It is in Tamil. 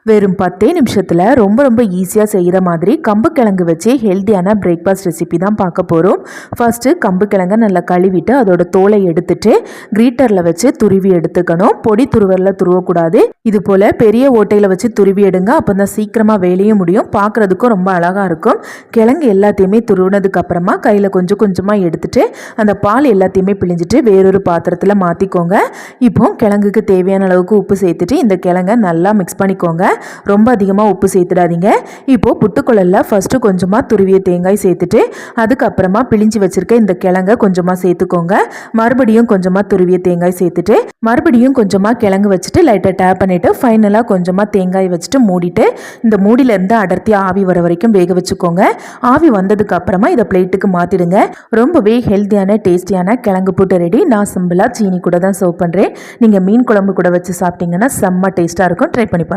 வெறும் 10 நிமிஷத்தில் ரொம்ப ரொம்ப ஈஸியாக செய்கிற மாதிரி கம்பு கிழங்கு வச்சு ஹெல்த்தியான பிரேக்ஃபாஸ்ட் ரெசிபி தான் பார்க்க போகிறோம். ஃபஸ்ட்டு கம்பு கிழங்கை நல்லா கழுவிட்டு அதோட தோலை எடுத்துட்டு கிரீட்டரில் வச்சு துருவி எடுத்துக்கணும். பொடி துருவரில் துருவக்கூடாது. இது போல் பெரிய ஓட்டையில் வச்சு துருவி எடுங்க. அப்போ தான் சீக்கிரமாக வேலையும் முடியும், பார்க்குறதுக்கும் ரொம்ப அழகாக இருக்கும். கிழங்கு எல்லாத்தையுமே துருவினதுக்கு அப்புறமா கையில் கொஞ்சம் கொஞ்சமாக எடுத்துட்டு அந்த பால் எல்லாத்தையுமே பிழிஞ்சிட்டு வேறொரு பாத்திரத்தில் மாற்றிக்கோங்க. இப்போ கிழங்குக்கு தேவையான அளவுக்கு உப்பு சேர்த்துட்டு இந்த கிழங்கை நல்லா மிக்ஸ் பண்ணிக்கோங்க. ரொம்ப அதிகமாக உப்பு சேர்த்துடாதீங்க. இப்போது புட்டுக்குழலில் ஃபஸ்ட்டு கொஞ்சமாக துருவிய தேங்காய் சேர்த்துட்டு அதுக்கப்புறமா பிழிஞ்சு வச்சுருக்க இந்த கிழங்கை கொஞ்சமாக சேர்த்துக்கோங்க. மறுபடியும் கொஞ்சமாக துருவிய தேங்காய் சேர்த்துட்டு மறுபடியும் கொஞ்சமாக கிழங்கு வச்சுட்டு லைட்டாக டேப் பண்ணிவிட்டு ஃபைனலாக கொஞ்சமாக தேங்காய் வச்சுட்டு மூடிட்டு இந்த மூடியிலேருந்து அடர்த்தியாக ஆவி வர வரைக்கும் வேக வச்சுக்கோங்க. ஆவி வந்ததுக்கு அப்புறமா இதை பிளேட்டுக்கு மாற்றிடுங்க. ரொம்பவே ஹெல்த்தியான டேஸ்டியான கிழங்கு புட்டு ரெடி. நான் சிம்பிளாக சீனி கூட தான் சர்வ் பண்ணுறேன். நீங்கள் மீன் குழம்பு கூட வச்சு சாப்பிட்டீங்கன்னா செம்ம டேஸ்ட்டாக இருக்கும். ட்ரை பண்ணி பாருங்கள்.